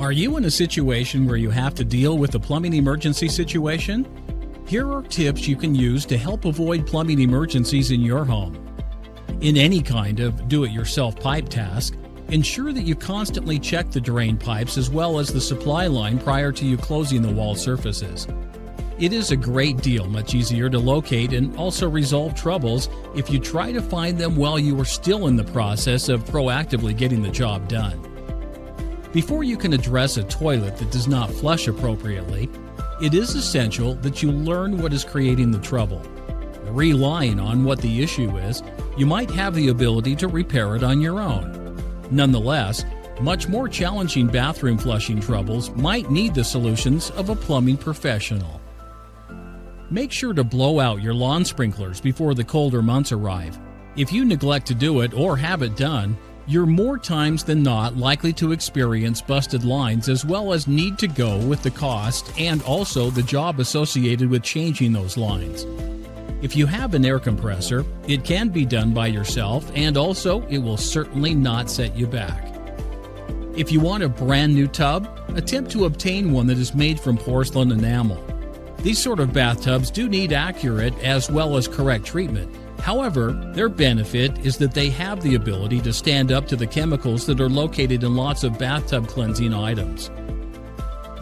Are you in a situation where you have to deal with a plumbing emergency situation? Here are tips you can use to help avoid plumbing emergencies in your home. In any kind of do-it-yourself pipe task, ensure that you constantly check the drain pipes as well as the supply line prior to you closing the wall surfaces. It is a great deal much easier to locate and also resolve troubles if you try to find them while you are still in the process of proactively getting the job done. Before you can address a toilet that does not flush appropriately, it is essential that you learn what is creating the trouble. Relying on what the issue is, you might have the ability to repair it on your own. Nonetheless, much more challenging bathroom flushing troubles might need the solutions of a plumbing professional. Make sure to blow out your lawn sprinklers before the colder months arrive. If you neglect to do it or have it done, you're more times than not likely to experience busted lines as well as need to go with the cost and also the job associated with changing those lines. If you have an air compressor, it can be done by yourself and also it will certainly not set you back. If you want a brand new tub, attempt to obtain one that is made from porcelain enamel. These sort of bathtubs do need accurate as well as correct treatment. However, their benefit is that they have the ability to stand up to the chemicals that are located in lots of bathtub cleansing items.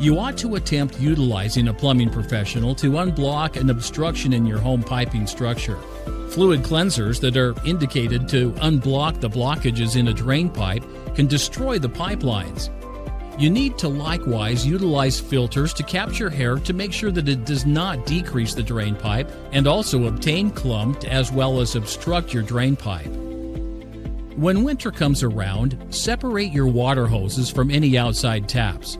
You ought to attempt utilizing a plumbing professional to unblock an obstruction in your home piping structure. Fluid cleansers that are indicated to unblock the blockages in a drain pipe can destroy the pipelines. You need to likewise utilize filters to capture hair to make sure that it does not decrease the drain pipe and also obtain clumped as well as obstruct your drain pipe. When winter comes around, separate your water hoses from any outside taps.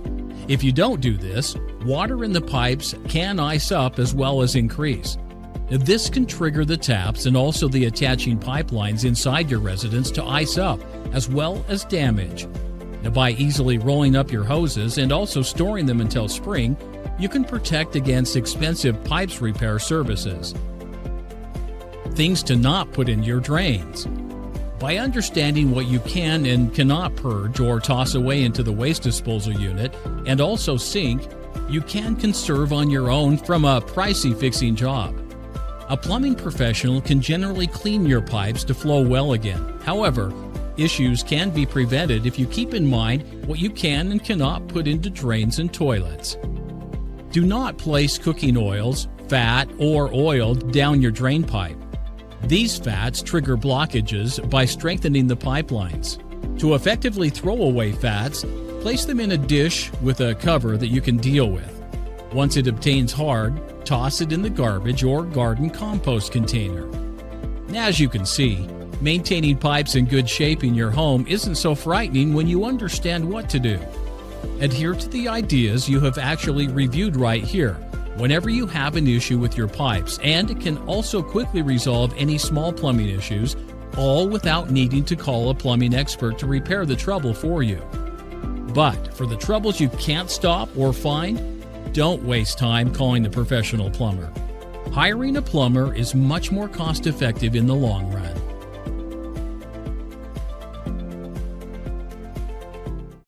If you don't do this, water in the pipes can ice up as well as increase. This can trigger the taps and also the attaching pipelines inside your residence to ice up as well as damage. Now, by easily rolling up your hoses and also storing them until spring, you can protect against expensive pipes repair services. Things to not put in your drains. By understanding what you can and cannot purge or toss away into the waste disposal unit and also sink, you can conserve on your own from a pricey fixing job. A plumbing professional can generally clean your pipes to flow well again. However, issues can be prevented if you keep in mind what you can and cannot put into drains and toilets. Do not place cooking oils, fat, or oil down your drain pipe. These fats trigger blockages by strengthening the pipelines. To effectively throw away fats, place them in a dish with a cover that you can deal with. Once it obtains hard, toss it in the garbage or garden compost container. As you can see, maintaining pipes in good shape in your home isn't so frightening when you understand what to do. Adhere to the ideas you have actually reviewed right here whenever you have an issue with your pipes, and it can also quickly resolve any small plumbing issues, all without needing to call a plumbing expert to repair the trouble for you. But for the troubles you can't stop or find, don't waste time calling a professional plumber. Hiring a plumber is much more cost-effective in the long run.